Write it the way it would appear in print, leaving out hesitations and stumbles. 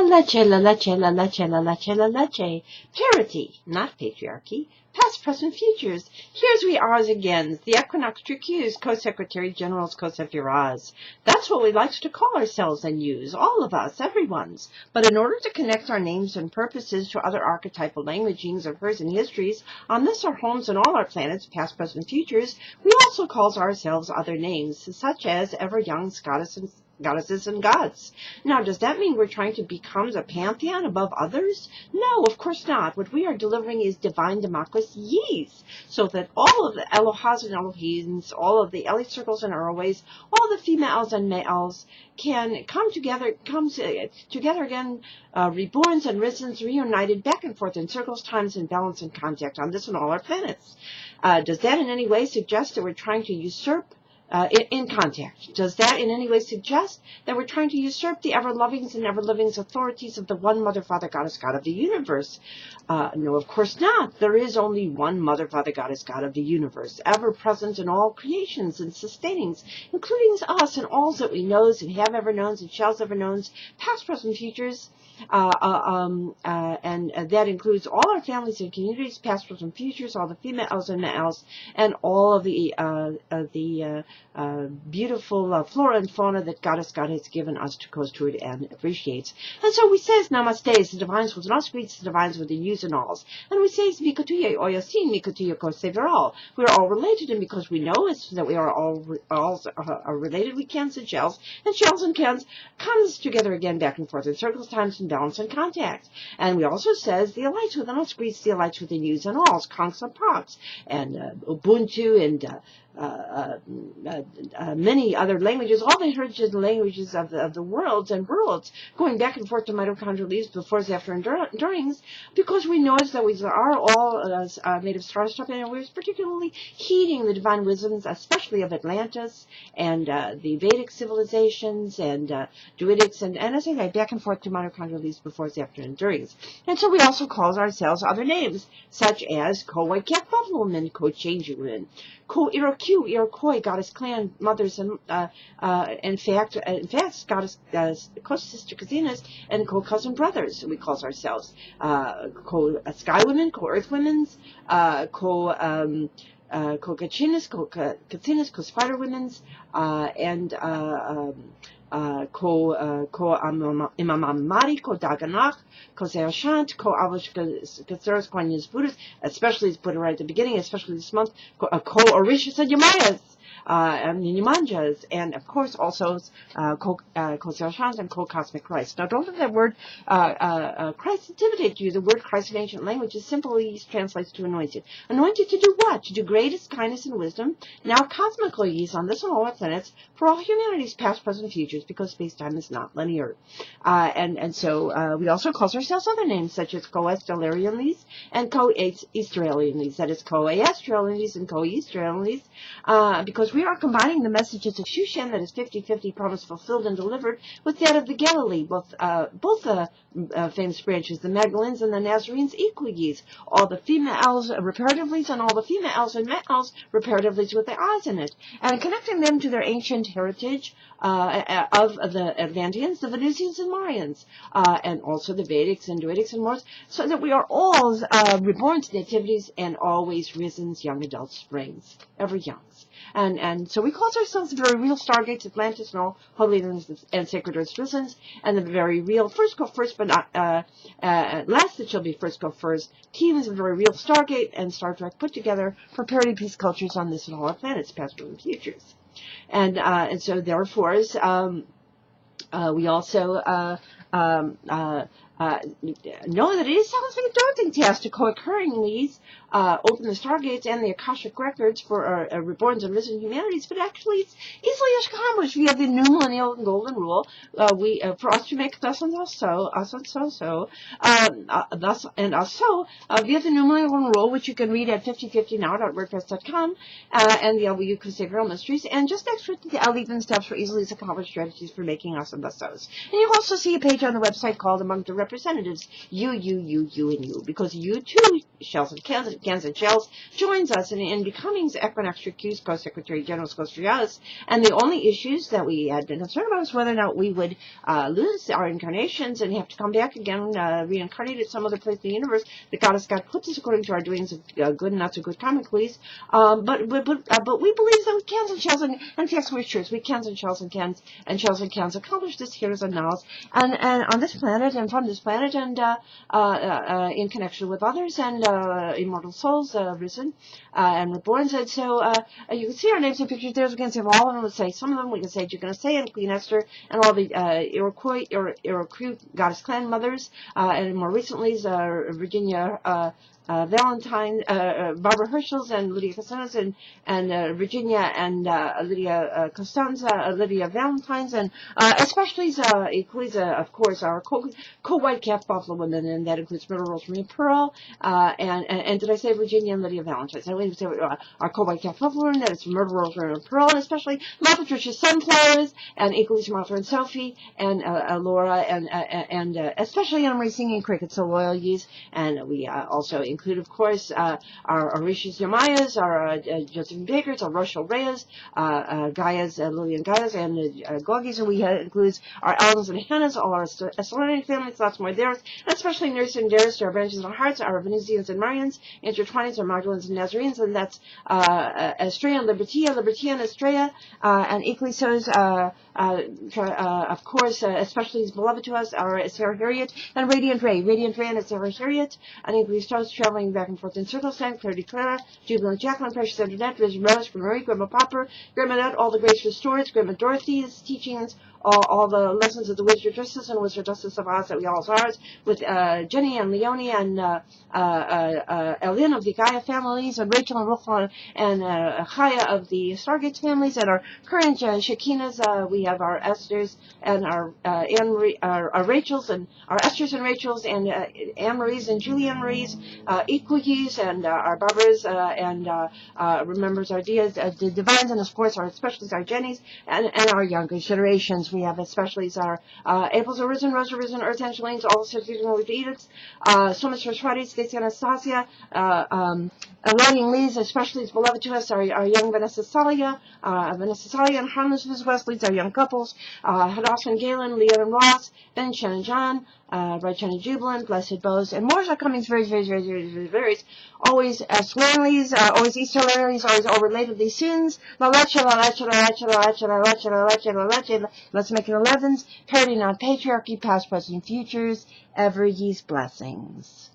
La leche, la leche, la leche, la leche. Parity, not patriarchy. Past, present, futures. Here's we are again, the Equinoxtrueqsz, Co-Secretary General's COCHRISTSZ. That's what we like to call ourselves and use, all of us, everyone's. But in order to connect our names and purposes to other archetypal languagings of hers and histories, on this our homes and all our planets, past, present, futures, we also call ourselves other names, such as ever young goddesses and gods. Now, does that mean we're trying to become the pantheon above others? No, of course not. What we are delivering is divine democracies, so that all of the Elohas and Elohims, all of the Eli circles and Arrowways, all the females and males can come together again, reborns and risens, reunited, back and forth in circles, times, and balance and contact on this and all our planets. Does that in any way suggest that we're trying to usurp in contact? Does that in any way suggest that we're trying to usurp the ever-lovings and ever-livings authorities of the one Mother, Father, Goddess, God of the universe? No, of course not. There is only one Mother, Father, Goddess, God of the universe, ever present in all creations and sustainings, including us and all that we knows and have ever knowns and shalls ever knowns, past, present, futures. And that includes all our families and communities, past, present, futures, all the females and males, and all of the beautiful flora and fauna that Goddess God has given us to co-steward and appreciate. And so we say Namaste, the divines with us greets the divines with the yous and alls. And we say Mikotuye Oyasin, Mikotuye Koseveral. We are all related, and because we know it's that we are all related, we cans and shells and cans comes together again back and forth in circles, times, and balance and contact. And we also says the elites within us greets the elites within yous and alls, Comingsz and Pox, and Ubuntu and many other languages, all the heritage languages of the worlds and worlds, going back and forth to mitochondrial leaves, befores, after, and durings, because we know that we are all made of star stuff, and we're particularly heeding the divine wisdoms, especially of Atlantis and the Vedic civilizations and Druidics, and as I say, back and forth to mitochondrial leaves, befores, after, and durings. And so we also call ourselves other names, such as Co-White Cat Buffalo Woman, Co-Changing Woman, Iroquois, Goddess Clan, Mothers, and in fact, Goddess Co-Sister Cousines, and Co-Cousin Brothers, we call ourselves. Co-Sky Women, Co-Earth Women's, Co-Kachinas, Co-Katsinas, Co-Spider Women's, and Imamamari, Daganach, Seoshant, Avish Kaseras, Kwanyas Buddhas, especially it's put right at the beginning, especially this month, Orishas and Yamayas, and Nimanjas, and of course also Seoshant and Couszmic Chrisztsz. Now don't let that word Christ intimidate you. The word Christ in ancient languages simply translates to anointed. Anointed to do what? To do greatest kindness and wisdom, now cosmically use on this and all our planets, for all humanity's past, present, futures, because space-time is not linear. And so we also call ourselves other names, such as Co-Stellarianlys and Co-Easteralianlys, that is Co-Astralianlys and Co-Easteralianlys, because we are combining the messages of Shushan, that is 50-50 promise fulfilled and delivered, with that of the Galilee, both famous branches, the Magdalens and the Nazarenes equally, all the females reparatively and all the females and males reparatively with the eyes in it, and connecting them to their ancient heritage of the Atlanteans, the Venusians and Mayans, and also the Vedics and Druidics and Moors, so that we are all reborn to nativities and always risens young adult springs, ever youngs. And so we call ourselves the very real Stargates, Atlantis, and all holy and sacred earth's risens, and the very real first go first, but not last that shall be first go first. Team is a very real Stargate and Star Trek put together for parity peace cultures on this and all our planets, past, present, futures. And so therefore, we also know that it sounds like a daunting task to co-occurringly open the Stargates and the Akashic records for reborns and risen humanities, but actually it's easily accomplished via the new millennial and golden rule. For us to make thus and thus so, us and so, thus and us so, via the new millennial rule, which you can read at 5050now.wordpress.com, and the LWU Considerable Mysteries, and just extra the 11 steps for easily accomplished strategies for making us and thus so's. And you also see a page on the website called Among the representatives, you, and you, because you too, Shells and Cans and Shells, joins us in becoming Equinoxtrueqsz Co-Secretary General Couszmic, and the only issues that we had been concerned about was whether or not we would lose our incarnations and have to come back again, reincarnated some other place in the universe that God puts us according to our doings of good and not so good comically. But we believe that with Cans and Shells and facts we're truths, we Cans and Shells and Cans accomplish this here as a knowledge and on this planet and from this planet and in connection with others and immortal souls risen and reborn. And so you can see our names and pictures there. We can say all of them. Let's say some of them. We can say you're going to say and Queen Esther and all the Iroquois goddess clan mothers and more recently Virginia Valentine, Barbara Herschel's and Lydia Costanza's and Virginia and Lydia Costanza, Lydia Valentine's, and especially of course, our co-white calf buffalo women, and that includes Myrtle Rose Marie Pearl, and did I say Virginia and Lydia Valentine's? I would say our co-white calf buffalo women, that is Myrtle Rose Marie Pearl, and especially Ma Patricia Sunflowers, and equally to Martha and Sophie, and Laura, and especially Anna Marie Singing Crickets, so loyalties, and we also include, of course, our Orishas Yamayas, our Josephine Bakers, our Rochelle Reyes, Gaias, Lillian Gaias, and Goggies, and we includes our Allens and Hannahs, all our Esselinian families, lots more there, and especially Nurse and Dares, our branches and hearts, our Venusians and Marians, Intertwinings, our Magdalens and Nazarenes, and that's Estrella and Libertia and Estrella, and equally so is, of course, especially is beloved to us, our Sarah Harriet, and Radiant Ray and Sarah Harriet, and equally stars traveling back and forth in circles, Clarity Clara, Jubilant Jacqueline, Precious Antoinette, Risen Rose, Grandma Marie, Grandma Popper, Grandma Nut, all the grace restored, Grandma Dorothy's teachings, all the lessons of the Wizard Justice and Wizard Justice of Oz that we all ours, with Jenny and Leonie and Elin of the Gaia families, and Rachel and Ruchel and Chaya of the Stargate families, and our current Shekinahs. We have our Esthers and our our Rachels and our Esthers and Rachels and Anne Marie's and Julie Anne Marie's, Equugies and our Barbaras and remembers our Dias, the Divines, and of course our especially our Jennies and our younger generations. We have especially our April's Arisen, Rose Arisen, Earth Angelanes, all the seasonal edicts, so much for Friday, Stacey Anastasia, Lighting Lee's, especially is beloved to us, our young Vanessa Salia and Harmless Liz Wesley's, our young couples, Hadassah and Galen, Leah and Ross, Ben, Shen and John, Bright Shiny Jubilant, Blessed Bows, and more are coming very, always Swanleys, always Easter Larrys, always all relatedly soons, let's make it 11s, parody not patriarchy, past, present, futures, ever ye's blessings.